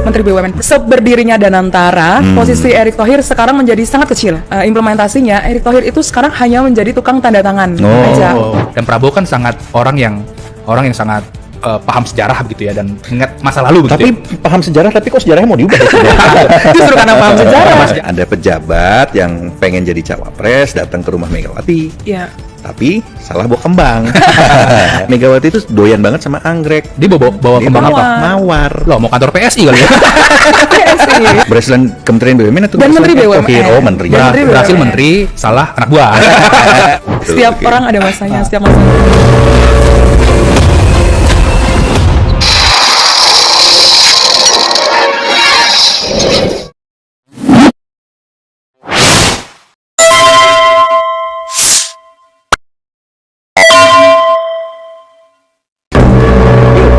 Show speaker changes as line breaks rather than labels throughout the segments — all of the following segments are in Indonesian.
Menteri BUMN. Seberdirinya Danantara, posisi Erick Thohir sekarang menjadi sangat kecil. Implementasinya, Erick Thohir itu sekarang hanya menjadi tukang tanda tangan aja.
Dan Prabowo kan sangat orang yang sangat paham sejarah begitu ya, dan ingat masa lalu begitu.
Tapi paham sejarah, tapi kok sejarahnya mau diubah?
Justru karena paham sejarah.
Ada pejabat yang pengen jadi cawapres datang ke rumah Megawati.
Iya.
Tapi salah bawa kembang. Megawati itu doyan banget sama anggrek.
Dia bawa kembang apa?
Mawar.
Loh, mau kantor PSI kali ya?
Berhasilan Kementerian BUMN atau
Dan Menteri
Erick
BUMN.
Thohir? Oh, menteri.
Dan Menteri
Berhasil
BUMN.
menteri, salah anak buah.
Setiap
Oke.
orang ada masanya, setiap masanya.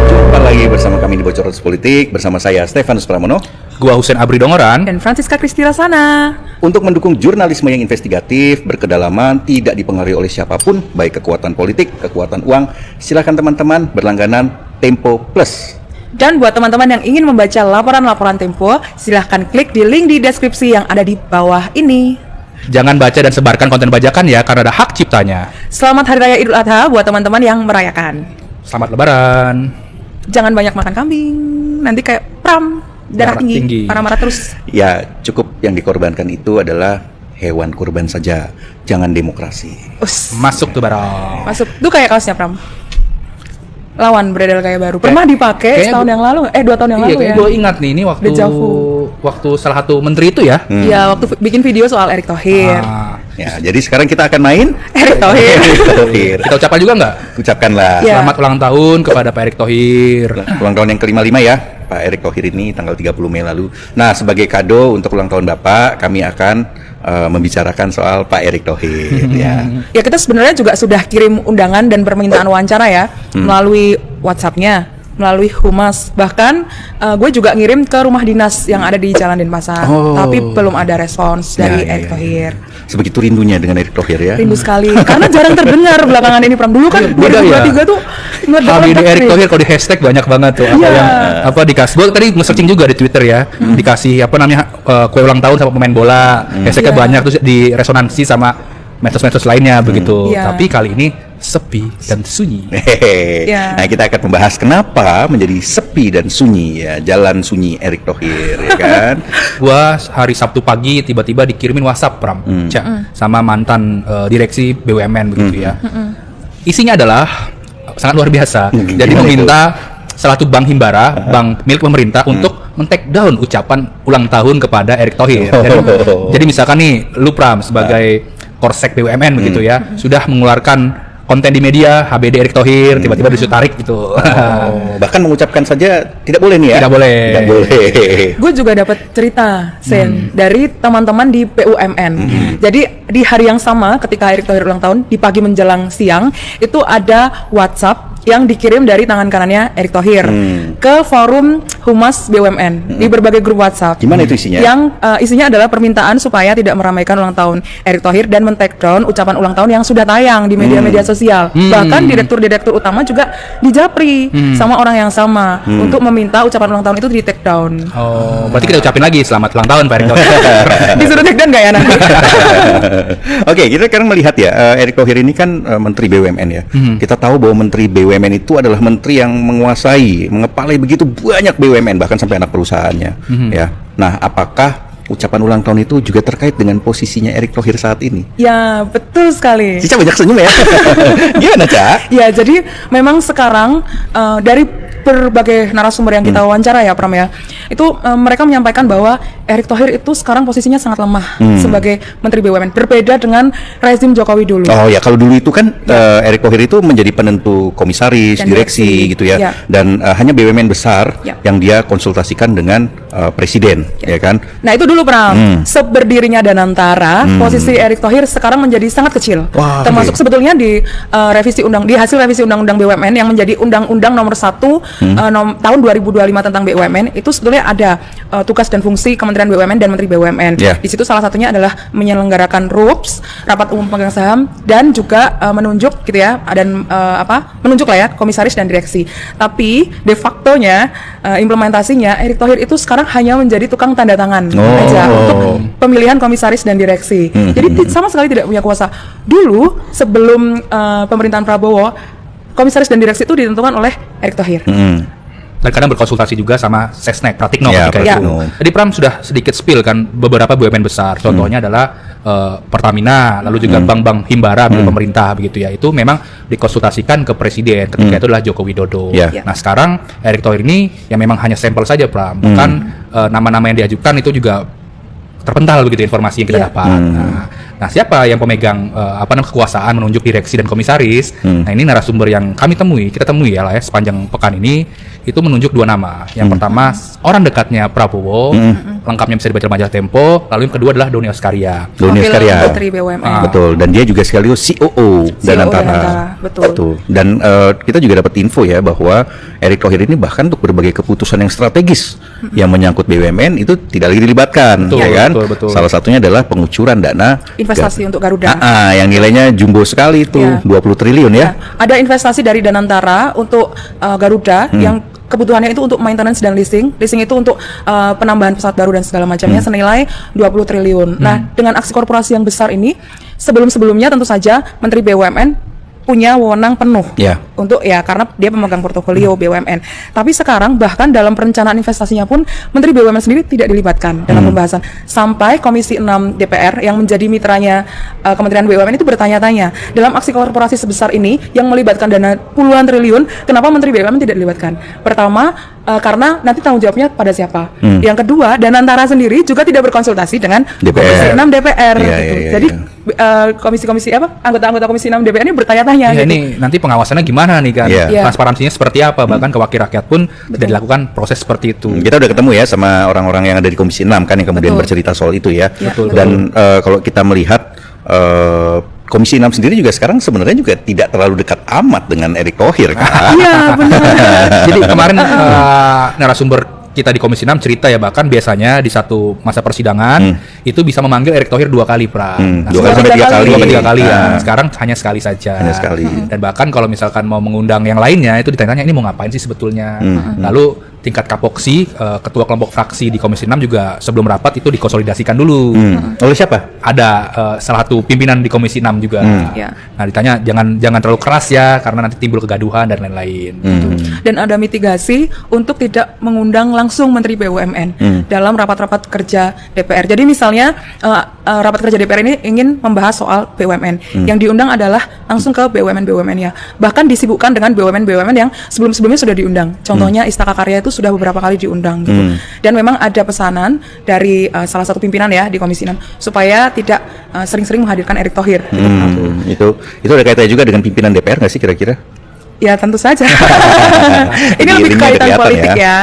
Jumpa lagi bersama kami di Bocoran Politik bersama saya Stefanus Pramono
Gua Husein Abri Dongoran.
Dan Francisca Kristirasana.
untuk mendukung jurnalisme yang investigatif, berkedalaman, tidak dipengaruhi oleh siapapun, baik kekuatan politik, kekuatan uang. Silakan teman-teman berlangganan Tempo Plus.
Dan buat teman-teman yang ingin membaca laporan-laporan Tempo, silahkan klik di link di deskripsi yang ada di bawah ini.
Jangan baca dan sebarkan konten bajakan ya, karena ada hak ciptanya.
Selamat Hari Raya Idul Adha buat teman-teman yang merayakan.
Selamat Lebaran.
Jangan banyak makan kambing, nanti kayak Pram, darah tinggi, marah-marah terus.
Ya, cukup yang dikorbankan itu adalah hewan kurban saja, jangan demokrasi.
Masuk tuh barang.
Masuk, tuh kayak kaosnya Pram. Lawan beredar kayak baru. Pernah dipakai setahun yang lalu, 2 tahun yang lalu ya.
Gue ingat nih, ini waktu salah satu menteri itu ya.
Iya, waktu bikin video soal Erick Thohir.
Ya, jadi sekarang kita akan main
Erick Thohir.
Erick Thohir.
Kita ucapkan juga nggak?
Ucapkanlah
Ya.
Selamat ulang tahun kepada Pak Erick Thohir.
ulang tahun yang ke-55 ya, Pak Erick Thohir ini tanggal 30 Mei lalu. Nah, sebagai kado untuk ulang tahun Bapak, kami akan membicarakan soal Pak Erick Thohir ya.
Ya, kita sebenarnya juga sudah kirim undangan dan permintaan wawancara ya melalui WhatsApp-nya, melalui Humas. Bahkan gue juga ngirim ke rumah dinas yang ada di Jalan Denpasar. Tapi belum ada respons dari Erick Thohir.
Sebegitu rindunya dengan Erick Thohir ya.
Rindu sekali karena jarang terdengar belakangan ini Pram. Dulu kan
Beda ya.
2023 tuh
HBD Erick Thohir kalau di hashtag banyak banget tuh. Apa yang dikasih? Gue tadi nge-searching juga di Twitter ya. Dikasih kue ulang tahun sama pemain bola. Hashtagnya banyak, terus di resonansi sama medsos-medsos lainnya begitu. Tapi kali ini sepi dan sunyi.
Nah, kita akan membahas kenapa menjadi sepi dan sunyi ya, jalan sunyi Erick Thohir ya kan.
Gua hari Sabtu pagi tiba-tiba dikirimin WhatsApp Pram, sama mantan direksi BUMN begitu ya. Isinya adalah sangat luar biasa. Jadi meminta salah satu bank himbara, bank milik pemerintah untuk men-take down ucapan ulang tahun kepada Erick Thohir. Jadi misalkan nih, lu Pram sebagai Korsek BUMN begitu ya, sudah mengeluarkan konten di media HBD Erick Thohir, tiba-tiba disuruh tarik gitu.
Bahkan mengucapkan saja tidak boleh nih ya.
Tidak boleh.
Tidak boleh.
Gue juga dapat cerita Sen dari teman-teman di BUMN. Jadi di hari yang sama ketika Erick Thohir ulang tahun, di pagi menjelang siang itu ada WhatsApp yang dikirim dari tangan kanannya Erick Thohir ke forum Humas BUMN di berbagai grup WhatsApp.
Gimana itu isinya?
Yang isinya adalah permintaan supaya tidak meramaikan ulang tahun Erick Thohir dan men-take down ucapan ulang tahun yang sudah tayang di media-media sosial. Bahkan direktur-direktur utama juga dijapri sama orang yang sama untuk meminta ucapan ulang tahun itu di-take down.
Oh, berarti kita ucapin lagi selamat ulang tahun Pak Erick Thohir.
Disuruh take down gak ya nanti?
Oke, kita sekarang melihat ya, Erick Thohir ini kan Menteri BUMN ya. Kita tahu bahwa Menteri BUMN itu adalah menteri yang menguasai, mengepalai begitu banyak BUMN, bahkan sampai anak perusahaannya ya. Nah, apakah ucapan ulang tahun itu juga terkait dengan posisinya Erick Thohir saat ini?
Ya, betul sekali.
Cica banyak senyum ya. Gimana, Ca?
Ya, jadi memang sekarang dari berbagai narasumber yang kita wawancara ya Pram ya, itu mereka menyampaikan bahwa Erick Thohir itu sekarang posisinya sangat lemah sebagai Menteri BUMN, berbeda dengan rezim Jokowi dulu.
Oh ya, kalau dulu itu kan Erick Thohir itu menjadi penentu komisaris,
Dan
direksi gitu ya, dan hanya BUMN besar yang dia konsultasikan dengan presiden, ya kan?
Nah itu dulu Pram, seberdirinya Danantara, posisi Erick Thohir sekarang menjadi sangat kecil.
Wah,
Termasuk sebetulnya di hasil revisi undang-undang BUMN yang menjadi undang-undang nomor 1 tahun 2025 tentang BUMN, itu sebetulnya ada tugas dan fungsi Kementerian BUMN dan Menteri BUMN.
Yeah.
Di situ salah satunya adalah menyelenggarakan RUPS, rapat umum pemegang saham, dan juga menunjuk gitu ya, dan menunjuk lah ya komisaris dan direksi. Tapi de factonya implementasinya Erick Thohir itu sekarang hanya menjadi tukang tanda tangan aja untuk pemilihan komisaris dan direksi. Jadi sama sekali tidak punya kuasa. Dulu sebelum pemerintahan Prabowo, komisaris dan direksi itu ditentukan oleh Erick Thohir.
Dan kadang berkonsultasi juga sama Sesnek, Pratikno
Ya,
ketika itu.
Pratikno.
Jadi Pram sudah sedikit spill kan beberapa BUMN besar. Contohnya adalah Pertamina, lalu juga bank-bank himbara milik pemerintah begitu ya. Itu memang dikonsultasikan ke presiden ketika itu adalah Joko Widodo.
Ya.
Nah sekarang Erick Thohir ini yang memang hanya sampel saja Pram. Bahkan nama-nama yang diajukan itu juga terpental begitu informasi yang kita dapat. Nah, siapa yang pemegang kekuasaan menunjuk direksi dan komisaris? Nah, ini narasumber yang kita temui ya lah ya sepanjang pekan ini itu menunjuk 2 nama. Yang pertama orang dekatnya Prabowo, lengkapnya bisa dibaca majalah Tempo. Lalu yang kedua adalah Doni Oskaria.
Doni
Wakil
Oskaria.
Menteri BUMN.
Betul, dan dia juga sekaligus COO Danantara.
Danantara, betul.
Dan kita juga dapat info ya bahwa Erick Thohir ini bahkan untuk berbagai keputusan yang strategis yang menyangkut BUMN itu tidak lagi dilibatkan,
Betul,
ya kan?
betul.
Salah satunya adalah pengucuran dana
Investasi untuk Garuda.
yang nilainya jumbo sekali itu,
Ya.
20 triliun ya.
Ya, ada investasi dari Danantara untuk Garuda yang kebutuhannya itu untuk maintenance dan leasing itu untuk penambahan pesawat baru dan segala macamnya senilai 20 triliun. Nah, dengan aksi korporasi yang besar ini, sebelum-sebelumnya tentu saja Menteri BUMN punya wewenang penuh
Ya.
untuk karena dia pemegang portofolio BUMN. Tapi sekarang bahkan dalam perencanaan investasinya pun Menteri BUMN sendiri tidak dilibatkan dalam pembahasan. Sampai Komisi 6 DPR yang menjadi mitranya Kementerian BUMN itu bertanya-tanya, dalam aksi korporasi sebesar ini yang melibatkan dana puluhan triliun, kenapa Menteri BUMN tidak dilibatkan? Pertama, karena nanti tanggung jawabnya pada siapa. Yang kedua, Danantara sendiri juga tidak berkonsultasi dengan
DPR.
Komisi 6 DPR.
Iya,
gitu.
iya,
Jadi
iya.
komisi-komisi anggota-anggota Komisi 6 DPR ini bertanya-tanya
Ya,
gitu.
ini nanti pengawasannya gimana nih kan?
Iya.
Transparansinya seperti apa? Bahkan ke wakil rakyat pun tidak dilakukan proses seperti itu.
Kita udah ketemu ya sama orang-orang yang ada di Komisi 6 kan yang kemudian
Betul.
bercerita soal itu ya.
Betul.
Dan kalau kita melihat Komisi 6 sendiri juga sekarang sebenarnya juga tidak terlalu dekat amat dengan Erick Thohir kan.
Iya, benar.
Jadi kemarin narasumber kita di Komisi 6 cerita ya, bahkan biasanya di satu masa persidangan itu bisa memanggil Erick Thohir 2 kali, Pra.
2 kali sampai 3 kali.
2 sampai 3 kali ya.
Ah.
Sekarang hanya sekali saja.
Hanya sekali.
Dan bahkan kalau misalkan mau mengundang yang lainnya itu ditanya ini mau ngapain sih sebetulnya. Lalu tingkat Kapoksi, ketua kelompok fraksi di Komisi 6 juga sebelum rapat itu dikonsolidasikan dulu.
Oleh siapa?
Ada salah satu pimpinan di Komisi 6 juga.
Ya.
Nah, ditanya jangan terlalu keras ya karena nanti timbul kegaduhan dan lain-lain.
Dan ada mitigasi untuk tidak mengundang langsung Menteri BUMN dalam rapat-rapat kerja DPR. Jadi misalnya rapat kerja DPR ini ingin membahas soal BUMN, yang diundang adalah langsung ke BUMN ya. Bahkan disibukkan dengan BUMN yang sebelum-sebelumnya sudah diundang. Contohnya Istaka Karya itu sudah beberapa kali diundang gitu. Dan memang ada pesanan dari salah satu pimpinan ya di Komisi 6 supaya tidak sering-sering menghadirkan Erick Thohir.
Itu ada kaitannya juga dengan pimpinan DPR nggak sih kira-kira?
Ya tentu saja. Ini lebih
Diiringnya
kaitan
kelihatan
politik ya.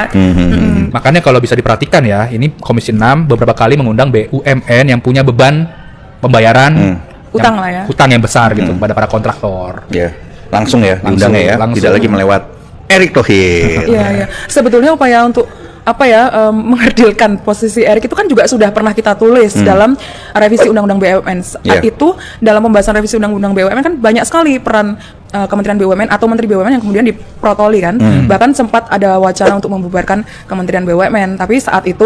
Makanya kalau bisa diperhatikan ya, ini Komisi 6 beberapa kali mengundang BUMN yang punya beban pembayaran
Utang lah ya.
Utang yang besar gitu kepada para kontraktor.
Ya, langsung ya,
Langsung,
diundangnya ya,
langsung.
tidak lagi melewat Erick Thohir.
Iya, iya. Sebetulnya upaya untuk mengerdilkan posisi Erick itu kan juga sudah pernah kita tulis dalam revisi Undang-Undang BUMN. Saat
Yeah.
itu dalam pembahasan revisi Undang-Undang BUMN kan banyak sekali peran Kementerian BUMN atau Menteri BUMN yang kemudian diprotoli kan. Bahkan sempat ada wacana untuk membubarkan Kementerian BUMN, tapi saat itu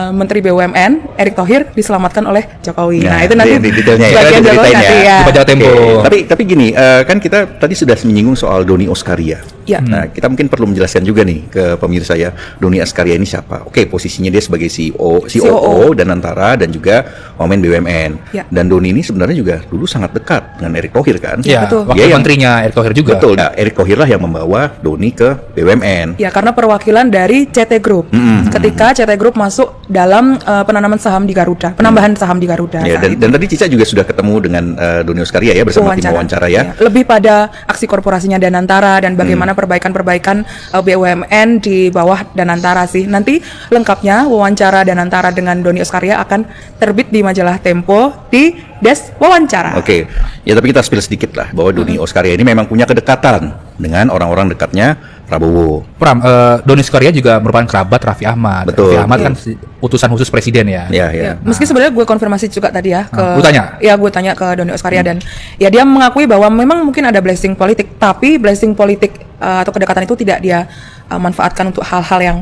Menteri BUMN Erick Thohir diselamatkan oleh Jokowi. Nah, itu nanti
di detailnya ya,
bagian
di
Jokowi
detailnya.
nanti ya.
Di Majalah Tempo.
Oke. Tapi gini, kan kita tadi sudah menyinggung soal Doni Oskaria.
Ya.
Nah, kita mungkin perlu menjelaskan juga nih ke pemirsa ya, Doni Oskaria ini siapa? Oke, posisinya dia sebagai COO Danantara dan juga Wamen BUMN.
Ya.
Dan Doni ini sebenarnya juga dulu sangat dekat dengan Erick Thohir kan?
Ya,
betul.
wakil
Dia yang-
menterinya timnya Erick Thohir juga.
Betul. Nah, Erick Thohir lah yang membawa Doni ke BUMN.
Ya, karena perwakilan dari CT Group. Ketika CT Group masuk dalam penanaman saham di Garuda, penambahan saham di Garuda.
Ya, dan tadi Cica juga sudah ketemu dengan Doni Oskaria ya bersama tim wawancara ya.
Lebih pada aksi korporasinya Danantara dan bagaimana perbaikan-perbaikan BUMN di bawah Danantara sih. Nanti lengkapnya wawancara Danantara dengan Doni Oskaria akan terbit di majalah Tempo di Desk Wawancara.
Oke. Ya tapi kita spill sedikit lah bahwa Doni Oskaria ini memang punya kedekatan dengan orang-orang dekatnya Prabowo.
Pram, Doni Oskaria juga merupakan kerabat Raffi Ahmad.
Betul.
Raffi Ahmad kan utusan khusus presiden ya.
Ya.
Ya, meski sebenarnya gue konfirmasi juga tadi ya ke
Lu tanya?
Ya, gue tanya ke Doni Oskaria dan ya dia mengakui bahwa memang mungkin ada blessing politik, tapi blessing politik atau kedekatan itu tidak dia manfaatkan untuk hal-hal yang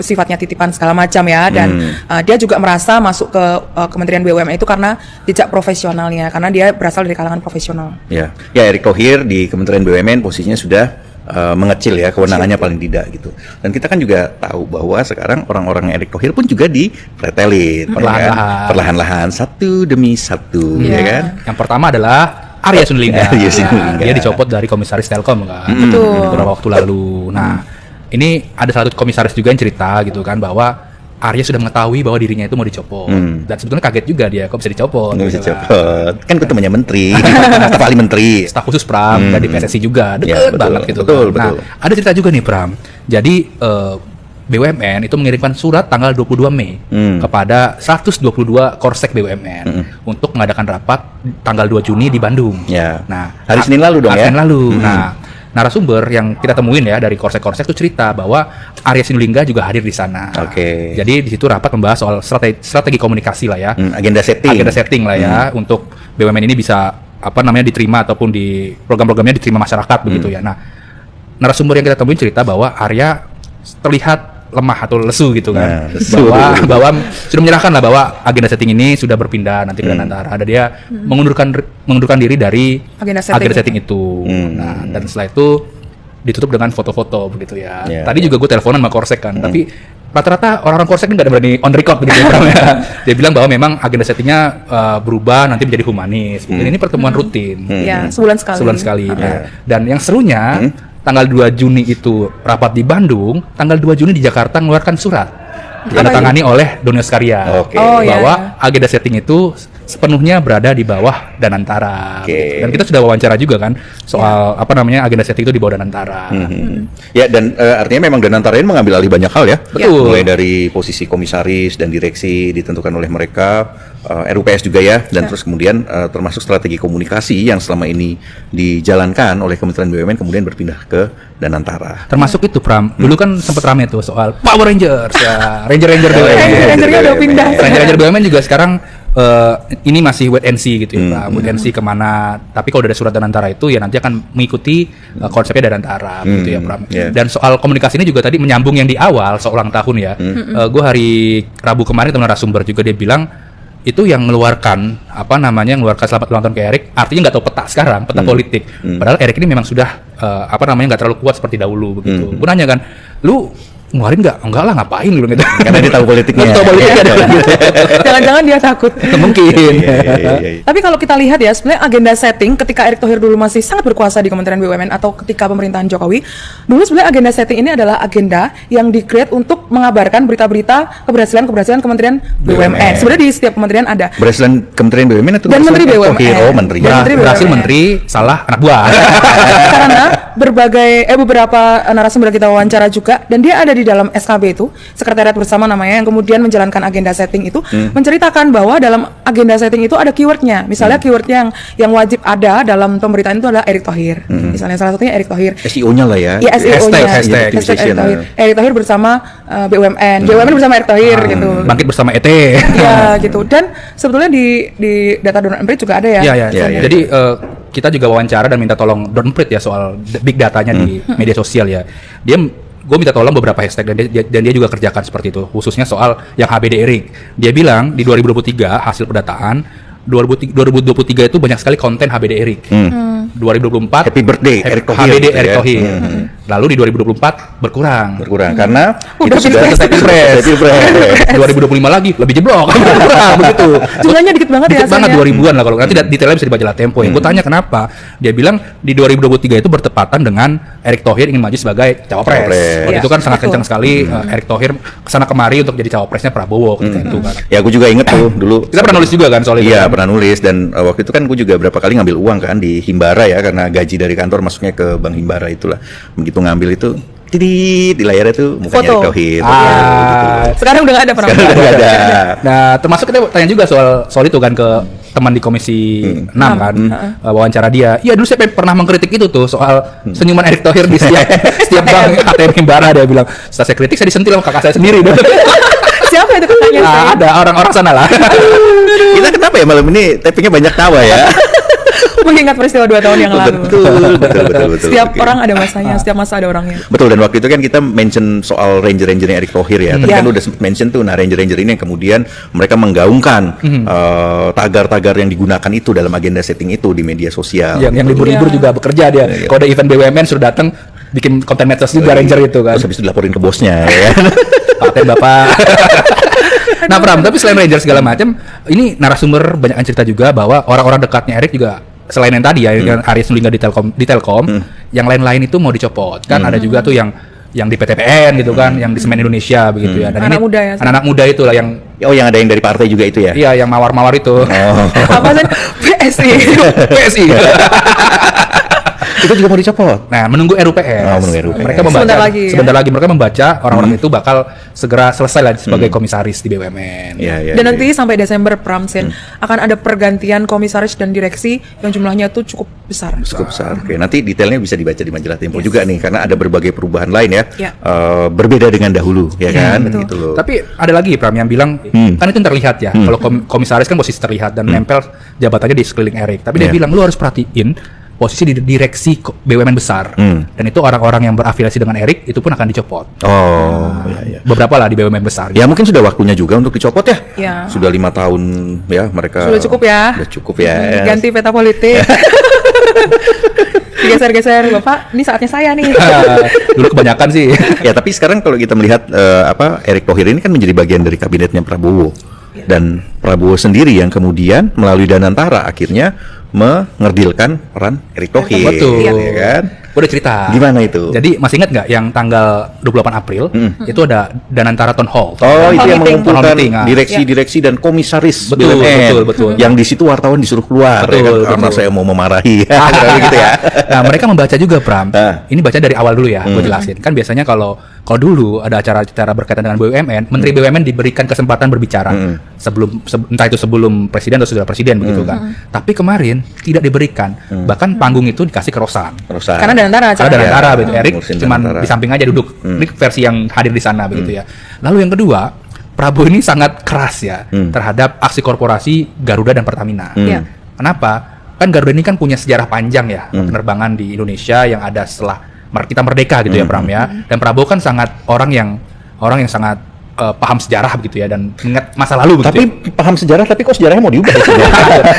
sifatnya titipan segala macam ya, dan dia juga merasa masuk ke Kementerian BUMN itu karena jejak profesionalnya, karena dia berasal dari kalangan profesional.
Ya, Erick Thohir di Kementerian BUMN posisinya sudah mengecil ya, kewenangannya paling tidak gitu. Dan kita kan juga tahu bahwa sekarang orang-orang Erick Thohir pun juga dipretelin perlahan-lahan satu demi satu, ya kan?
Yang pertama adalah Arya Sinulinga.
Arya Sinulinga.
Dia dicopot dari komisaris Telkom kan.
Betul.
Beberapa waktu lalu. Nah, ini ada salah satu komisaris juga yang cerita gitu kan bahwa Arya sudah mengetahui bahwa dirinya itu mau dicopot. Dan sebetulnya kaget juga dia kok bisa dicopot.
Nggak bisa
gitu kan.
cepet. Kan gue temannya menteri, staf ahli menteri.
Staf khusus Pram dari PSSI juga deket
Ya, betul,
banget gitu.
betul,
kan. Nah,
betul.
ada cerita juga nih Pram. Jadi BUMN itu mengirimkan surat tanggal 22 Mei kepada 122 Korsek BUMN untuk mengadakan rapat tanggal 2 Juni di Bandung.
Ya.
Nah,
Hari Senin lalu dong
hari
ya?
Senin lalu. Nah, narasumber yang kita temuin ya dari Korsek-Korsek itu cerita bahwa Arya Sinulinga juga hadir di sana.
Oke.
Jadi di situ rapat membahas soal strategi komunikasi lah ya.
Agenda setting.
Lah ya untuk BUMN ini bisa diterima ataupun di program-programnya diterima masyarakat begitu ya. Nah, narasumber yang kita temuin cerita bahwa Arya terlihat lemah atau lesu gitu kan.
Lesu.
bahwa sudah menyerahkan lah bahwa agenda setting ini sudah berpindah nanti ke Danantara. Ada dia mengundurkan diri dari
Agenda
setting itu. Nah, dan setelah itu ditutup dengan foto-foto begitu ya. Tadi juga gue teleponan sama Korsek kan, tapi rata-rata orang-orang Korsek ini nggak ada berani on the record begitu ya. Dia bilang bahwa memang agenda settingnya berubah nanti menjadi humanis. Dan ini pertemuan rutin.
Ya, sebulan sekali.
Nah, dan yang serunya tanggal 2 Juni itu rapat di Bandung, tanggal 2 Juni di Jakarta mengeluarkan surat ditandatangani oleh Doni Oskaria bahwa agenda setting itu sepenuhnya berada di bawah Danantara. Dan kita sudah wawancara juga kan soal agenda setting itu di bawah Danantara.
Ya, dan artinya memang Danantara ini mengambil alih banyak hal ya.
Betul.
Mulai dari posisi komisaris dan direksi ditentukan oleh mereka, RUPS juga ya, dan terus kemudian termasuk strategi komunikasi yang selama ini dijalankan oleh Kementerian BUMN kemudian berpindah ke Danantara.
Termasuk itu Pram, dulu kan sempat rame tuh soal Power Rangers ya, Ranger BUMN.
Rangernya udah pindah.
Ranger BUMN juga sekarang ini masih wait and see gitu ya Pak. Wait and see kemana, tapi kalau udah ada surat Danantara itu ya nanti akan mengikuti konsepnya Danantara gitu ya Pram. Dan soal komunikasi ini juga tadi menyambung yang di awal soal ulang tahun ya. Gue hari Rabu kemarin teman narasumber juga dia bilang itu yang mengeluarkan mengeluarkan selamat ulang tahun ke Erick artinya nggak tahu peta sekarang, peta politik. Padahal Erick ini memang sudah nggak terlalu kuat seperti dahulu begitu. Gue nanya kan, lu ngeluarin enggak lah, ngapain lu gitu.
Karena dia tahu politiknya.
Tahu politiknya ada.
Jangan-jangan dia takut.
Mungkin.
Tapi kalau kita lihat ya, sebenarnya agenda setting ketika Erick Thohir dulu masih sangat berkuasa di Kementerian BUMN atau ketika pemerintahan Jokowi, dulu sebenarnya agenda setting ini adalah agenda yang di-create untuk mengabarkan berita-berita keberhasilan Kementerian BUMN. Sebenarnya di setiap kementerian ada.
Berhasilan Kementerian BUMN itu
Dan Menteri BUMN.
Oh, menteri.
Berhasil menteri, salah anak buah.
Karena beberapa narasumber kita wawancara juga, dan dia ada di dalam SKB itu, sekretariat bersama namanya, yang kemudian menjalankan agenda setting itu, menceritakan bahwa dalam agenda setting itu ada keywordnya. Misalnya keywordnya yang wajib ada dalam pemberitaan itu adalah Erick Thohir. Misalnya salah satunya Erick Thohir.
SEO-nya lah ya.
Ya, SEO-nya.
Hashtag
Erick Thohir. Erick Thohir bersama BUMN. BUMN bersama Erick Thohir gitu.
Bangkit bersama ET.
Iya gitu. Dan sebetulnya di data Don Emprit juga ada ya.
Iya. Jadi kita juga wawancara dan minta tolong Don Emprit ya soal big datanya di media sosial ya. Gue minta tolong beberapa hashtag dan dia juga kerjakan seperti itu, khususnya soal yang HBD Erick. Dia bilang di 2023 hasil pendataan 2023 itu banyak sekali konten HBD Erick. 2024
Happy birthday Erick Thohir
HBD
gitu
Erick
ya.
Thohir. Lalu di 2024 berkurang.
Karena
Udah
itu sudah
pilpres.
selesai pilpres.
2025 lagi lebih jeblok. Berkurang begitu.
Jumlahnya dikit banget
Dikit
ya.
banget
San, ya?
2000-an lah kalau nanti detailnya bisa dibaca lah Tempo. Yang gue tanya kenapa, dia bilang di 2023 itu bertepatan dengan Erick Thohir ingin maju sebagai cawapres.
Cawapres.
Waktu itu kan sangat
Betul.
kencang sekali Erick Thohir kesana kemari untuk jadi cawapresnya Prabowo ketika itu kan.
Ya aku juga inget tuh dulu.
Kita pernah nulis juga kan soal itu.
Iya
kan?
pernah nulis dan waktu itu kan gue juga berapa kali ngambil uang kan di Himbara ya karena gaji dari kantor masuknya ke Bank Himbara itulah. Begitu ngambil itu di layarnya tuh mukanya
Foto.
Erick Thohir.
Sekarang udah nggak ada pernah.
Sekarang udah ada.
Nah, termasuk kita tanya juga soal itu kan ke teman di Komisi 6 kan, wawancara dia. Iya dulu saya pernah mengkritik itu tuh soal senyuman Erick Thohir di setiap bank ATM Himbara. Dia bilang, setelah saya kritik saya disentil sama kakak saya sendiri.
Siapa itu kakaknya?
Nah,
San?
ada orang-orang sana lah.
Kita kenapa ya malam ini tappingnya banyak tawa ya?
Mengingat peristiwa 2 tahun yang lalu.
betul.
Setiap
Oke.
orang ada masanya, setiap masa ada orangnya.
Betul, dan waktu itu kan kita mention soal ranger-rangernya Erick Thohir ya. Tadi
Iya.
kan udah sempet mention tuh, nah ranger-ranger ini yang kemudian mereka menggaungkan tagar-tagar yang digunakan itu dalam agenda setting itu di media sosial.
yang libur-libur juga bekerja dia. Kalau ada event BUMN suruh datang bikin konten medsos juga Ranger itu kan.
Terus habis itu dilaporin ke bosnya ya kan.
Paten Bapak. Nah, Pram, tapi selain Ranger segala macam, ini narasumber banyak yang cerita juga bahwa orang-orang dekatnya Erick juga selain yang tadi ya, yang Aries Sulingga di Telkom, yang lain-lain itu mau dicopot. Kan ada juga tuh yang di PTPN gitu kan, yang di Semen Indonesia begitu ya. Dan
Anak
ini
muda ya,
anak-anak muda itu lah yang
Oh, yang ada yang dari partai juga itu ya?
iya yang mawar-mawar itu.
Apa sih? PSI.
PSI.
Itu juga mau dicopot.
Nah, menunggu RUPS.
Oh, menunggu RUPS.
Mereka membaca
Sebentar lagi, ya?
mereka membaca orang-orang itu bakal segera selesai lah sebagai komisaris di BUMN.
Iya.
Dan nanti sampai Desember Pramsen akan ada pergantian komisaris dan direksi yang jumlahnya tuh cukup besar.
cukup besar. Oke, nanti detailnya bisa dibaca di majalah Tempo juga nih, karena ada berbagai perubahan lain ya.
Ya.
Berbeda dengan dahulu, ya kan?
betul.
Gitu loh.
Tapi ada lagi Pram yang bilang kan itu terlihat ya. Kalau komisaris kan posisi terlihat dan nempel jabatannya di sekeliling Erick. Tapi dia
Iya.
bilang lu harus perhatiin posisi di direksi BUMN besar. Dan itu orang-orang yang berafiliasi dengan Erick itu pun akan dicopot.
Oh, iya.
Beberapa lah di BUMN besar.
Ya mungkin sudah waktunya juga untuk dicopot ya.
Ya.
Sudah 5 tahun ya mereka.
Sudah cukup ya.
Sudah cukup ya.
Ganti peta politik. Digeser-geser, Bapak. Ini saatnya saya nih.
Dulu kebanyakan sih.
Ya, tapi sekarang kalau kita melihat Erick Thohir ini kan menjadi bagian dari kabinetnya Prabowo. Dan Prabowo sendiri yang kemudian melalui Danantara akhirnya mengerdilkan peran Erick Thohir.
Betul.
Ya kan?
Udah cerita.
Gimana itu?
Jadi masih ingat nggak yang tanggal 28 April itu ada Danantara Town Hall.
Oh, itu yang
meeting.
mengumpulkan
Town meeting,
direksi-direksi dan komisaris
Betul,
BUMN.
betul.
Yang di situ wartawan disuruh keluar
Betul,
ya kan? Karena
betul.
saya mau memarahi gitu ya.
Nah, mereka membaca juga Pram.
Ah.
Ini baca dari awal dulu ya, gue jelasin. Kan biasanya kalau dulu ada acara-acara berkaitan dengan BUMN, Menteri BUMN diberikan kesempatan berbicara entah itu sebelum presiden atau sudah presiden begitu kan. Tapi kemarin tidak diberikan. Bahkan panggung itu dikasih ke Rosan.
Rosan.
Karena Danantara
Karena Danantara begitu. Erick
ngurusin
cuman
Danantara.
di samping aja duduk. Ini versi yang hadir di sana begitu ya. Lalu yang kedua, Prabowo ini sangat keras ya terhadap aksi korporasi Garuda dan Pertamina.
Iya.
Kenapa? Kan Garuda ini kan punya sejarah panjang ya penerbangan di Indonesia yang ada setelah kita merdeka gitu ya Pram ya. Dan Prabowo kan sangat orang yang sangat paham sejarah begitu ya dan mengingat masa lalu begitu.
Tapi paham sejarah, tapi kok sejarahnya mau diubah?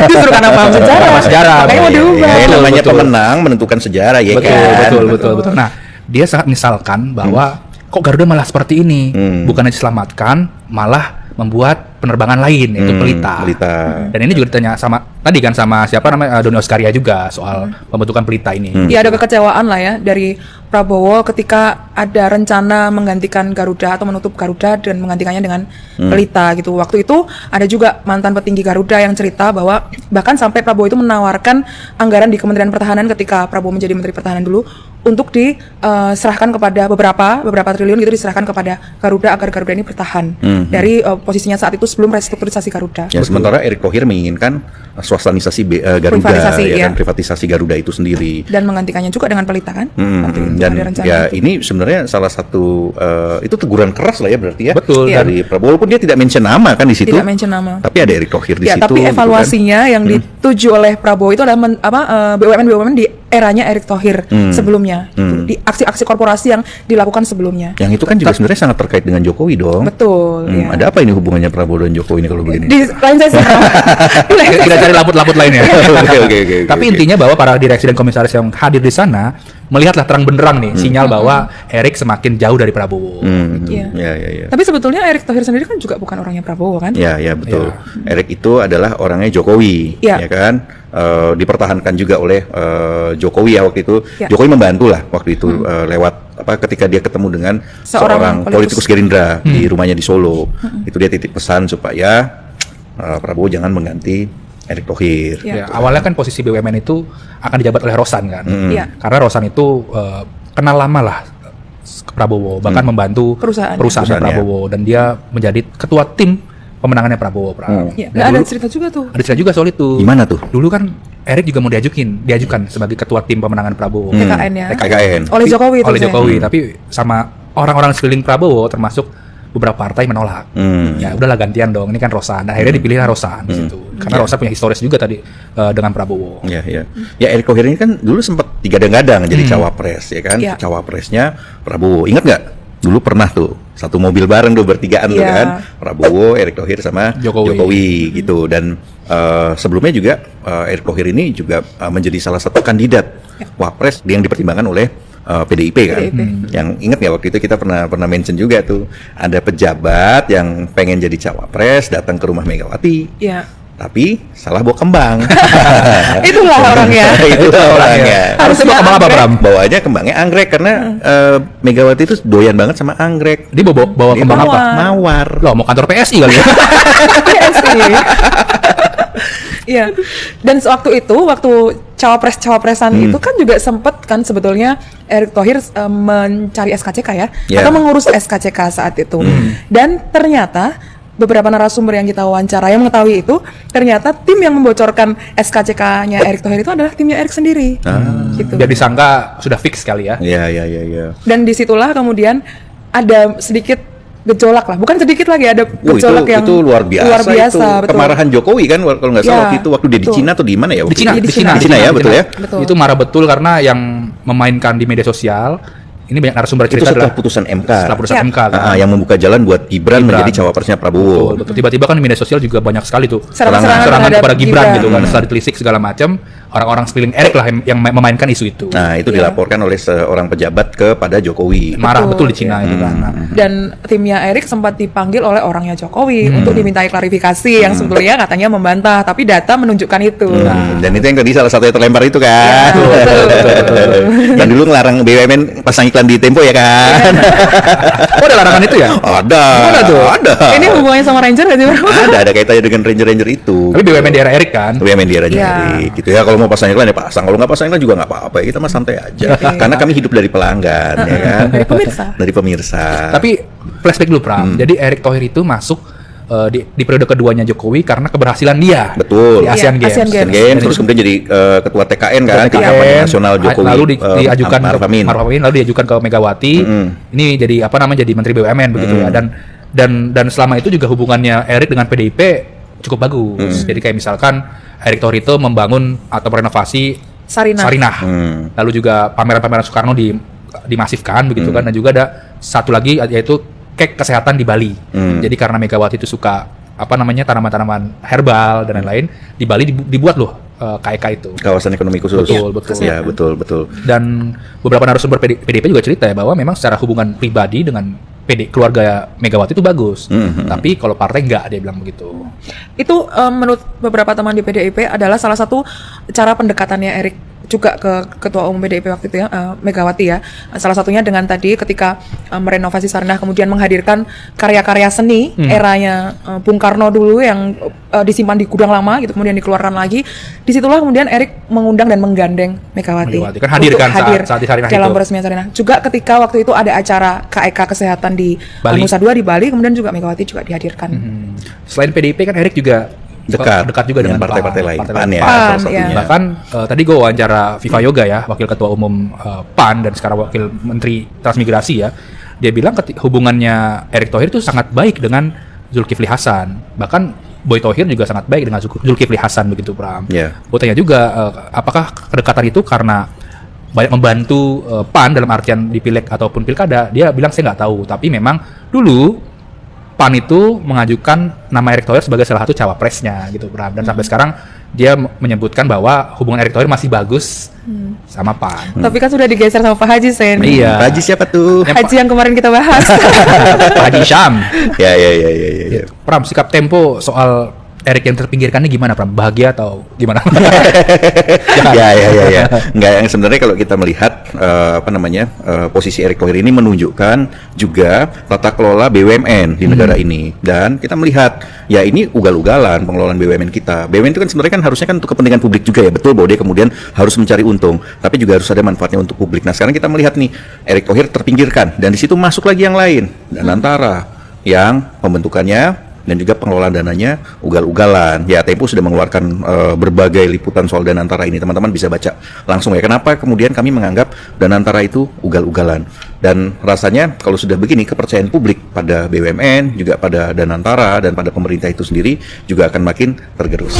Justru karena paham sejarah.
Paham sejarah.
Makanya mau
Iya,
diubah.
Ya, namanya
betul.
pemenang menentukan sejarah ya kan.
Betul. Nah, dia sangat misalkan bahwa kok Garuda malah seperti ini, bukannya diselamatkan, malah membuat penerbangan lain yaitu Pelita. Dan ini juga ditanya sama siapa namanya Doni Oskaria juga soal pembentukan Pelita ini.
Ya ada kekecewaan lah ya dari Prabowo ketika ada rencana menggantikan Garuda atau menutup Garuda dan menggantikannya dengan Pelita gitu. Waktu itu ada juga mantan petinggi Garuda yang cerita bahwa bahkan sampai Prabowo itu menawarkan anggaran di Kementerian Pertahanan ketika Prabowo menjadi Menteri Pertahanan dulu untuk diserahkan kepada beberapa triliun gitu diserahkan kepada Garuda agar Garuda ini bertahan dari posisinya saat itu sebelum restrukturisasi Garuda.
Ya, sementara Erick Thohir menginginkan swastanisasi Garuda,
Privatisasi, ya.
privatisasi Garuda itu sendiri.
Dan menggantikannya juga dengan Pelita kan? Waktu itu
Dan
ada rencana
ya
itu.
ini sebenarnya salah satu itu teguran keras lah ya berarti ya.
Betul.
Dari Prabowo, walaupun dia tidak mention nama kan di situ.
Tidak mention nama.
Tapi ada Erick Thohir di
Ya,
situ.
tapi
gitu kan.
evaluasinya yang dituju oleh Prabowo itu adalah BUMN di eranya Erick Thohir sebelumnya, gitu. Di aksi-aksi korporasi yang dilakukan sebelumnya.
Yang itu kan juga sebenarnya sangat terkait dengan Jokowi dong.
Betul. Ya.
Ada apa ini hubungannya Prabowo dan Jokowi ini kalau begini?
Di lain sesi.
Kita cari laput-laput lainnya.
Oke.
Tapi intinya bahwa para direksi dan komisaris yang hadir di sana melihatlah terang benderang nih sinyal bahwa Erick semakin jauh dari Prabowo.
Iya.
Ya.
Tapi sebetulnya Erick Thohir sendiri kan juga bukan orangnya Prabowo kan?
Ya betul. Erick itu adalah orangnya Jokowi,
Ya.
ya kan? Dipertahankan juga oleh Jokowi ya waktu itu.
Ya.
Jokowi membantu lah waktu itu lewat ketika dia ketemu dengan
Seorang
seorang politikus Gerindra di rumahnya di Solo. Itu dia titip pesan supaya Prabowo jangan mengganti Erick Thohir.
Ya.
Ya, awalnya kan posisi BUMN itu akan dijabat oleh Rosan kan.
Iya.
Karena Rosan itu kenal lama lah ke Prabowo, bahkan membantu
Perusahaannya.
perusahaannya Prabowo, dan dia menjadi ketua tim pemenangannya Prabowo.
Ya.
Dan
Ada
dulu-
cerita juga tuh.
ada cerita juga soal itu.
Gimana tuh?
Dulu kan Erick juga mau diajukan sebagai ketua tim pemenangan Prabowo.
TKN ya.
TKN.
Oleh Jokowi itu.
Oleh Jokowi, tapi sama orang-orang sekeliling Prabowo termasuk beberapa partai menolak. Ya udahlah gantian dong, ini kan Rosan. Dan akhirnya dipilihlah Rosan di situ. Karena Rosan punya historis juga tadi dengan Prabowo.
Ya. Ya Erick Thohir ini kan dulu sempat digadang-gadang jadi cawapres, ya kan?
Ya.
Cawapresnya Prabowo. Ingat nggak? Dulu pernah tuh satu mobil bareng tuh bertigaan tuh
Ya.
kan? Prabowo, Erick Thohir sama
Jokowi.
gitu. Dan sebelumnya juga Erick Thohir ini juga menjadi salah satu kandidat wapres yang dipertimbangkan oleh PDIP kan. Yang ingat nggak waktu itu kita pernah mention juga tuh ada pejabat yang pengen jadi cawapres datang ke rumah Megawati.
Ya.
Tapi salah bawa kembang.
Itulah orangnya.
Itulah orangnya.
Harusnya bawa kembang apa, Bram?
Bawanya kembangnya anggrek karena Megawati itu doyan banget sama anggrek.
Dia bawa
Dia
kembang apa?
Mawar.
Loh, mau kantor PSI kali ya?
PSI. Iya. Dan sewaktu itu, waktu cawapresan itu kan juga sempat kan sebetulnya Erick Thohir mencari SKCK ya,
Ya.
atau mengurus SKCK saat itu. Dan ternyata beberapa narasumber yang kita wawancara yang mengetahui itu, ternyata tim yang membocorkan SKCK-nya Erick Thohir itu adalah timnya Erick sendiri. Gitu.
Biar disangka sudah fix kali ya.
Iya.
Dan disitulah kemudian ada sedikit gejolak lah, bukan sedikit lagi, ada gejolak yang
itu luar biasa, itu
betul.
kemarahan Jokowi kan kalau nggak salah
Ya,
waktu itu waktu dia di
betul.
Cina atau di mana ya?
Di
waktu
Cina,
itu?
di Cina,
Di Cina ya, betul ya.
Betul.
Itu marah betul karena yang memainkan di media sosial ini banyak narasumber
Itu
cerita
setelah
adalah
putusan MK.
setelah putusan
Ya.
MK kan.
Yang membuka jalan buat Gibran menjadi cawapresnya Prabowo.
Betul. Tiba-tiba kan di media sosial juga banyak sekali tuh
Serangan-serangan
serangan
terhadap
kepada Gibran
Gibran.
gitu kan, setelah ditelisik segala macam, orang-orang sekeliling Erick lah yang memainkan isu itu.
Nah, itu dilaporkan oleh seorang pejabat kepada Jokowi.
Marah betul
Betul,
di Cina itu kan. Nah,
Dan timnya Erick sempat dipanggil oleh orangnya Jokowi untuk dimintai klarifikasi yang sebetulnya katanya membantah, tapi data menunjukkan itu.
Dan itu yang tadi salah satu yang terlempar itu kan. Yang dulu ngelarang BUMN pasang iklan di Tempo ya kan.
oh, ada larangan itu ya?
Ada.
Mana tuh?
Ada.
Ini hubungannya sama Ranger nggak sih? Bro?
Ada kaitannya dengan Ranger itu.
Tapi BUMN di era Erick kan.
BUMN di era
Iya.
Erick gitu ya. Kalau mau pasang iklan ya pasang. Kalau nggak pasang iklan juga nggak apa-apa. Kita mah santai aja. Karena kami hidup dari pelanggan ya kan.
Dari pemirsa.
Dari pemirsa.
Tapi flashback dulu Pram. Jadi Erick Thohir itu masuk di periode keduanya Jokowi karena keberhasilan dia
Betul.
di Asian
Iya,
Games.
Asian
Asian
Games.
Games,
Dan
terus
itu-
kemudian jadi ketua TKN kan,
TKN,
kampanye nasional Jokowi.
lalu diajukan
Ma'ruf Amin.
Ma'ruf Amin, lalu diajukan ke Megawati. Ini jadi jadi Menteri BUMN begitu ya. Dan selama itu juga hubungannya Erick dengan PDIP cukup bagus. Jadi kayak misalkan Erick Thohir itu membangun atau merenovasi
Sarinah.
Lalu juga pameran-pameran Soekarno dimasifkan begitu kan, dan juga ada satu lagi yaitu kek kesehatan di Bali. Jadi karena Megawati itu suka tanaman-tanaman herbal dan lain-lain, di Bali dibuat loh KEK itu.
Kawasan ekonomi khusus.
Betul.
Ya, betul.
Dan beberapa narasumber PDIP juga cerita ya bahwa memang secara hubungan pribadi dengan keluarga Megawati itu bagus. Tapi kalau partai enggak, dia bilang begitu.
Itu menurut beberapa teman di PDIP adalah salah satu cara pendekatannya Erick juga ke ketua umum PDIP waktu itu ya, Megawati ya. Salah satunya dengan tadi ketika merenovasi Sarinah, kemudian menghadirkan karya-karya seni eranya Bung Karno dulu yang disimpan di gudang lama gitu, kemudian dikeluarkan lagi. Disitulah kemudian Erick mengundang dan menggandeng Megawati.
Kan hadir
untuk
kan
hadir
saat di Sarinah
dalam
itu.
peresmian Sarinah. Juga ketika waktu itu ada acara KEK kesehatan di
Bali.
Nusa Dua di Bali, kemudian juga Megawati juga dihadirkan.
Selain PDIP kan Erick juga dekat juga dengan
partai-partai lain. PAN ya,
PAN,
salah satunya.
ya.
Bahkan tadi gue wawancara Viva Yoga ya, wakil ketua umum PAN dan sekarang wakil menteri transmigrasi ya. Dia bilang hubungannya Erick Thohir itu sangat baik dengan Zulkifli Hasan. Bahkan Boy Thohir juga sangat baik dengan Zulkifli Hasan begitu, Pram.
Ya.
Gue tanya juga apakah kedekatan itu karena banyak membantu PAN dalam artian di pileg ataupun pilkada. Dia bilang saya nggak tahu, tapi memang dulu PAN itu mengajukan nama Erick Thohir sebagai salah satu cawapresnya gitu, Pram. Dan sampai sekarang dia menyebutkan bahwa hubungan Erick Thohir masih bagus sama PAN.
Tapi kan sudah digeser sama Pak Haji, Sen.
Iya.
Haji siapa tuh?
Haji yang kemarin kita bahas.
Pak Haji Syam.
Ya.
Pram, sikap Tempo soal Erick yang terpinggirkan ini gimana, Pram? Bahagia atau gimana?
Ya. Enggak, yang sebenarnya kalau kita melihat posisi Erick Thohir ini menunjukkan juga tata kelola BUMN di negara ini, dan kita melihat ya ini ugal-ugalan pengelolaan BUMN kita. BUMN itu kan sebenarnya kan harusnya kan untuk kepentingan publik juga ya, betul bahwa dia kemudian harus mencari untung, tapi juga harus ada manfaatnya untuk publik. Nah sekarang kita melihat nih Erick Thohir terpinggirkan, dan di situ masuk lagi yang lain, Danantara yang pembentukannya dan juga pengelolaan dananya ugal-ugalan. Ya, Tempo sudah mengeluarkan berbagai liputan soal Danantara ini. Teman-teman bisa baca langsung ya. Kenapa kemudian kami menganggap Danantara itu ugal-ugalan? Dan rasanya kalau sudah begini, kepercayaan publik pada BUMN, juga pada Danantara dan pada pemerintah itu sendiri juga akan makin tergerus.